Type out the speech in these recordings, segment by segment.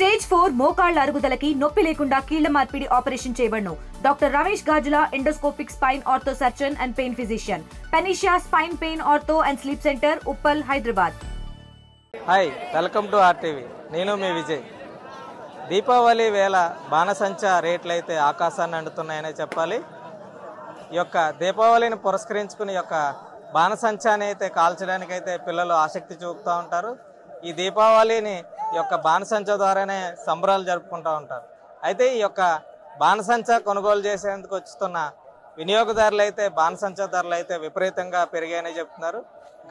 Stage 4 మోకాళ్ల అరుగుదలకి నొప్పి లేకుండా కీళ్ల మార్పిడి ఆపరేషన్ చేయబడును. Doctor Ramesh Gajula, endoscopic spine ortho surgeon and pain physician, Panacea spine pain ortho and sleep centre, Uppal, Hyderabad. Hi, welcome to RTV. నేను మీ విజయ్. దీపావళి వేళ బాణసంచా రేట్లు అయితే ఆకాశాన్ని అంటున్నాయనే చెప్పాలి. ఈ యొక్క దీపావళిని పురస్కరించుకుని యొక్క బాణసంచాని అయితే కాల్చడానికి అయితే పిల్లలు ఆసక్తి చూపుతూ ఉంటారు. ఈ దీపావళిని ఈ యొక్క బాణసంచా ద్వారానే సంబరాలు జరుపుకుంటూ ఉంటారు. అయితే ఈ యొక్క బాణసంచా కొనుగోలు చేసేందుకు వస్తున్న వినియోగదారులు అయితే బాణసంచా ధరలు అయితే విపరీతంగా పెరిగాయని చెప్తున్నారు.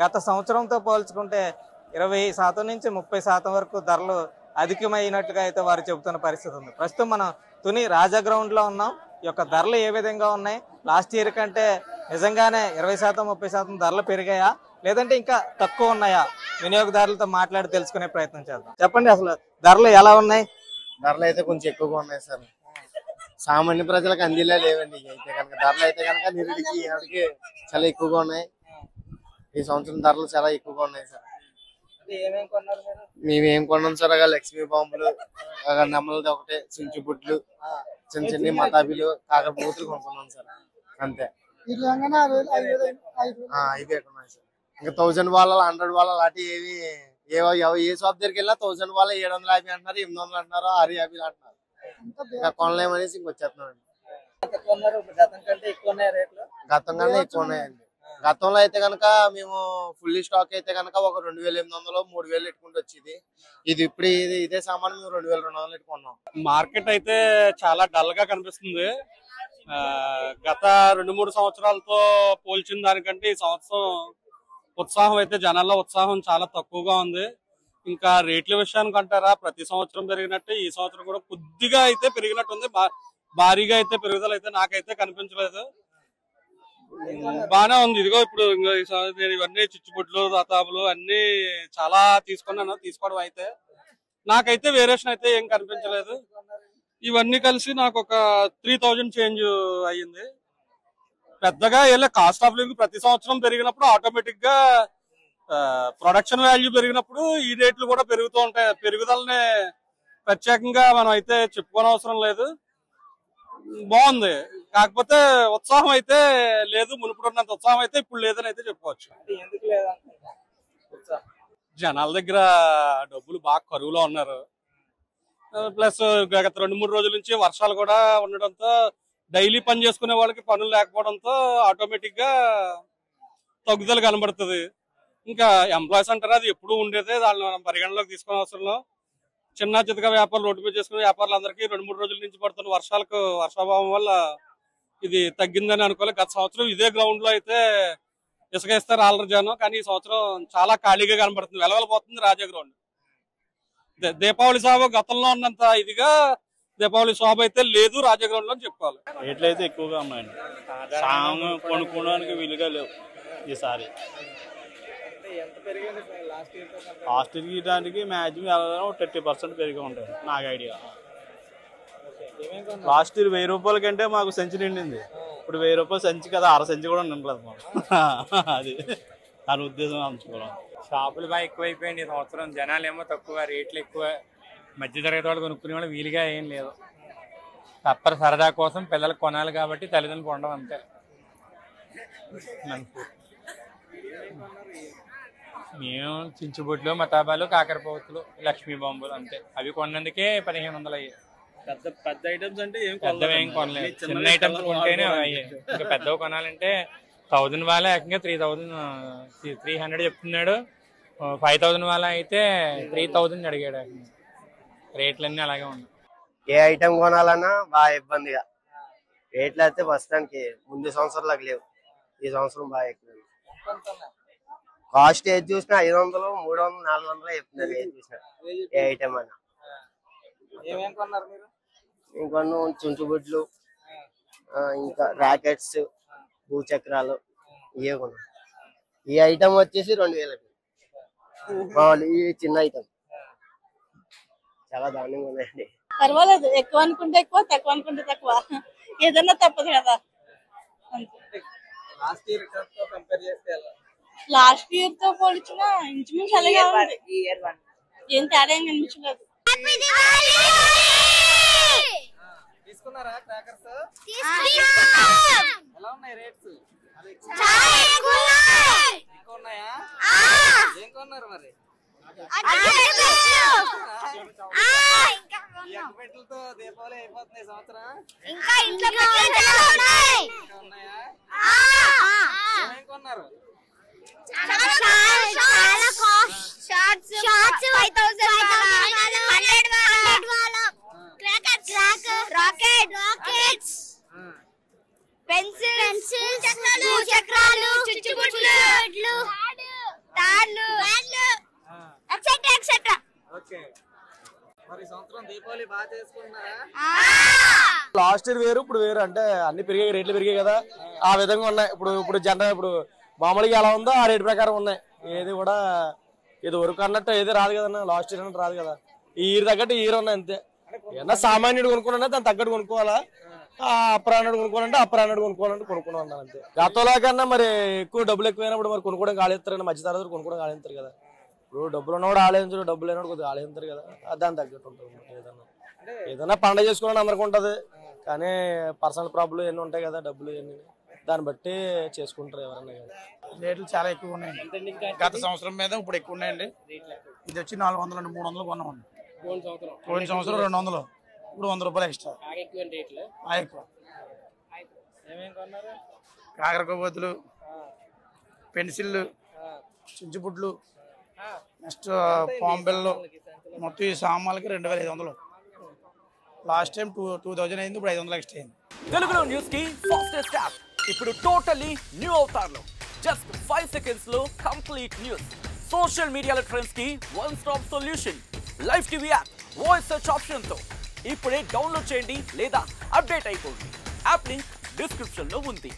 గత సంవత్సరంతో పోల్చుకుంటే 20% నుంచి 30% వరకు ధరలు అధికమైనట్టుగా అయితే వారు చెబుతున్న పరిస్థితి ఉంది. ప్రస్తుతం మనం తుని రాజా గ్రౌండ్లో ఉన్నాం. ఈ యొక్క ధరలు ఏ విధంగా ఉన్నాయి, లాస్ట్ ఇయర్ కంటే నిజంగానే 20% 30% ధరలు పెరిగాయా లేదంటే ఇంకా తక్కువ ఉన్నాయా, వినియోగదారులతో మాట్లాడి తెలుసుకునే ప్రయత్నం చేద్దాం. చెప్పండి, అసలు ధరలు ఎలా ఉన్నాయి? ధరలు అయితే కొంచెం ఎక్కువగా ఉన్నాయి సార్. సామాన్య ప్రజలకు అందిలా లేవండి. అయితే కనుక ధరలు అయితే కనుక నిరుడికి ఎవరికి చాలా ఎక్కువగా ఉన్నాయి. ఈ సంవత్సరం ధరలు చాలా ఎక్కువగా ఉన్నాయి సార్. మేమేం కొన్నాం సార్? లక్ష్మీ బాంబులు, నెమ్మలది ఒకటి, చించు బుడ్లు, చిన్న చిన్న మతాబీలు, కాకర బూతులు కొనుక్కున్నాం సార్. అంతే. ఇవే కొన్నాయి సార్. ఇంకా 1000 వాళ్ళ 100 వాళ్ళ లాంటి ఏవి ఏ షాప్ దగ్గరికి వెళ్ళినా 1000 వాళ్ళ 750 అంటున్నారు, 800 అంటున్నారు, 650 అంటున్నారు. ఇంకా కొనలేమనేసి ఇంకొచ్చేస్తున్నాం. గతం కన్నా ఎక్కువ ఉన్నాయండి. గతంలో అయితే కనుక మేము ఫుల్ స్టాక్ అయితే కనుక ఒక 2800 3000 పెట్టుకుంటూ వచ్చేది. ఇది ఇప్పుడు ఇదే సామాన్ మేము 2200 పెట్టుకున్నాం. మార్కెట్ అయితే చాలా డల్ గా కనిపిస్తుంది. గత 2-3 సంవత్సరాలతో పోల్చిన దానికంటే ఈ సంవత్సరం ఉత్సాహం అయితే, జనాల్లో ఉత్సాహం చాలా తక్కువగా ఉంది. ఇంకా రేట్ల విషయానికి అంటారా, ప్రతి సంవత్సరం పెరిగినట్టు ఈ సంవత్సరం కూడా కొద్దిగా అయితే పెరిగినట్టు ఉంది. భారీగా అయితే పెరుగుదల అయితే నాకైతే కనిపించలేదు. బానే ఉంది. ఇదిగో ఇప్పుడు నేను ఇవన్నీ చిచ్చుబుడ్లు, రతాబులు అన్ని చాలా తీసుకున్నాను. తీసుకోవడం అయితే నాకైతే వేరియేషన్ అయితే ఏం కనిపించలేదు. ఇవన్నీ కలిసి నాకు ఒక 3000 చేంజ్ అయ్యింది. పెద్దగా ఏళ్ళ కాస్ట్ ఆఫ్ లివింగ్ ప్రతి సంవత్సరం పెరిగినప్పుడు ఆటోమేటిక్ గా ప్రొడక్షన్ వాల్యూ పెరిగినప్పుడు ఈ రేట్లు కూడా పెరుగుతూ ఉంటాయి. పెరుగుదలనే ప్రత్యేకంగా మనం అయితే చెప్పుకోనవసరం లేదు. బాగుంది. కాకపోతే ఉత్సాహం అయితే లేదు, మునుపుడున్నంత ఉత్సాహం అయితే ఇప్పుడు లేదని అయితే చెప్పుకోవచ్చు. జనాల దగ్గర డబ్బులు బాగా కరువులో ఉన్నారు. ప్లస్ గత 2-3 రోజుల నుంచి వర్షాలు కూడా ఉండడంతో డైలీ పని చేసుకునే వాళ్ళకి పనులు లేకపోవడంతో ఆటోమేటిక్ గా తగ్గుదల కనబడుతుంది. ఇంకా ఎంప్లాయీస్ అంటారా, అది ఎప్పుడు ఉండేదే, దాన్ని మనం పరిగణలోకి తీసుకునే అవసరంలో చిన్న చితక వ్యాపారులు, రోడ్డు మీద చేసుకునే వ్యాపారులందరికీ 2-3 రోజుల నుంచి పడుతున్న వర్షాభావం వల్ల ఇది తగ్గిందని అనుకోవాలి. గత సంవత్సరం ఇదే గ్రౌండ్ లో అయితే ఇసుక ఇస్తారు ఆల్రెడీ జనం, కానీ ఈ సంవత్సరం చాలా ఖాళీగా కనబడుతుంది, వెలవెలపోతుంది రాజా గ్రౌండ్. దీపావళి శోభ గతంలో ఉన్నంత ఇదిగా దీపావళి శోభ అయితే లేదు రాజా గ్రౌండ్ లో అని చెప్పుకోవాలి. రేట్లు అయితే ఎక్కువగా ఉన్నాయండి. సాంగ్ కొనుక్కోవడానికి వీలుగా లేవు ఈసారి. లాస్ట్ ఇయర్కి మాక్సిమం 30% పెరిగి ఉంటాయి నాకు ఐడియా. లాస్ట్ ఇయర్ 1000 రూపాయల కంటే మాకు సంచి నిండింది. ఇప్పుడు 1000 రూపాయలు సంచి కదా, అర సంచి కూడా నిండలేదు మాకు. అది దాని ఉద్దేశం అంచుకోవడం. షాపులు బాగా ఎక్కువైపోయింది ఈ సంవత్సరం. జనాలు ఏమో తక్కువ, రేట్లు ఎక్కువ. మధ్యతరగతి వాళ్ళు కొనుక్కునే వాళ్ళు వీలుగా ఏం లేదు. తప్పని సరదా కోసం పిల్లలకు కొనాలి కాబట్టి తల్లిదండ్రులు కొనడం అంతే. మేము చించుబుడ్లు, మతాబాలు, కాకరపోతులు, లక్ష్మీ బాంబులు అంతే. అవి కొన్నందుకే 1500 అయ్యాయి. పెద్ద ఐటమ్స్ అంటే పెద్దవి ఏం కొనలేదు. చిన్న ఐటమ్స్ కొంటేనే అయ్యాయి. ఇంకా పెద్దవి కొనాలంటే 1000 వాళ్ళ ఏకంగా 300 చెప్తున్నాడు. 5000 వాళ్ళ అయితే 3000 అడిగాడు. రేట్లన్నీ అలాగే ఉన్నాయి. ఏ ఐటమ్ కొనాలన్నా బాగా ఇబ్బందిగా. రేట్లు అయితే ప్రస్తుతానికి ముందు సంవత్సరాలకు లేవు. ఈ సంవత్సరం బాగా ఎక్కువ. కాస్ట్ ఏది చూసినా 500, 300, 400 చెప్తున్నారు. ఏది చూసినా ఏ ఐటమ్ అన్నా. ఇంకొన్ని చుంచుబుడ్లు, ఇంకా ర్యాకెట్స్, భూచక్రాలు ఇవే కొన్నాం. ఈ ఐటమ్ వచ్చేసి 2000. ఈ చిన్న ఐటమ్ చాలా దారుణంగా ఉన్నాయండి. పర్వాలేదు, ఎక్కువ అనుకుంటే ఎక్కువ, తక్కువ అనుకుంటే తక్కువ, ఏదన్నా తప్పదు కదా. లాస్ట్ ఇయర్ తో పోల్చిన ఇంచుమించు అలాగే ఉంది. ఏం తేడా ఏం కనిపించలేదు. క్రాకర్స్? ఎలా ఉన్నాయి రేట్స్? ఎక్కువ ఉన్నాయా? ఏం కొన్నారు మరి? ఈ అగ్గిపెట్టెలతో దీపావళి అయిపోతుంది సంవత్సరం. ఇంకా ఇంట్లో ఉన్నాయా? ఏమేం కొన్నారు? చక్రాలు, చుచ్చుబుడ్లు, తాళ్ళు, ఎక్సెట్రా. ఓకే, మరి సంవత్సరం దీపావళి బాగా చేసుకుంటున్నారా? లాస్ట్ ఇయర్ వేరు ఇప్పుడు వేరు, అంటే అన్ని పెరిగాయి, రేట్లు పెరిగాయి కదా, ఆ విధంగా ఉన్నాయి. ఇప్పుడు జనరల్ ఇప్పుడు మామూలుగా ఎలా ఉందో ఆ రేటు ప్రకారం ఉన్నాయి. ఏది కూడా ఇది వరకు అన్నట్టు ఏది రాదు కదన్నా, లాస్ట్ ఇయర్ అన్నట్టు రాదు కదా. ఈ ఇయర్ తగ్గట్టు ఈ ఇయర్ ఉన్నాయి అంతే. ఏమన్నా సామాన్యుడు కొనుక్కున్నా దాని తగ్గట్టు కొనుక్కోవాలా, అప్రాణుడు కొనుక్కోవాలంటే అప్రాణుడు కొనుక్కున్నాం అన్నా అంతే. గతంలో కన్నా మరి ఎక్కువ డబ్బులు ఎక్కువైనప్పుడు మరి కొనుక్కోవడం ఆలోచిస్తారు, మధ్య తరగతి కొనుక్కోవడం ఆలోచిస్తారు కదా. ఇప్పుడు డబ్బులు ఉన్నవాడు ఆలోచించడు, డబ్బులు లేనివాడు కొద్దిగా ఆలోచిస్తారు కదా, దాని తగ్గట్టు ఉంటుంది. ఏదైనా పండుగ చేసుకోవాలని అందరికి ఉంటుంది, కానీ పర్సనల్ ప్రాబ్లం ఎన్ని ఉంటాయి కదా, డబ్బులు ఎన్ని, దాన్ని బట్టి చేసుకుంటారు ఎవరన్నా కదా. రేట్లు చాలా ఎక్కువ ఉన్నాయండి, గత సంవత్సరం మీద ఇప్పుడు ఎక్కువ ఉన్నాయండి. ఇది వచ్చి 400 అండి, 300 కొన్నామండి. పోయిన సంవత్సరం 200, ఇప్పుడు 100 రూపాయలు ఎక్స్ట్రా. ఎక్కువ కాకరకోబోతులు, పెన్సిళ్ళు, చించుబుడ్లు, నెక్స్ట్ పాంబెల్లు, మొత్తం ఈ సామాన్లకి 2500. లాస్ట్ టైం 2000 అయింది, ఇప్పుడు 500 ఎక్స్ట్రా అయింది. తెలుగులో న్యూస్ కి ఫాస్టెస్ట్ యాప్ ఇప్పుడు టోటల్లీ న్యూ అవతార్లో జస్ట్ 5 seconds లో కంప్లీట్ న్యూస్. సోషల్ మీడియాలో ట్రెండ్స్ కి one stop solution. Live TV app voice search option తో ఇప్పుడే డౌన్లోడ్ చేయండి లేదా అప్డేట్ అయిపోండి. యాప్ లింక్ డిస్క్రిప్షన్ లో ఉంది.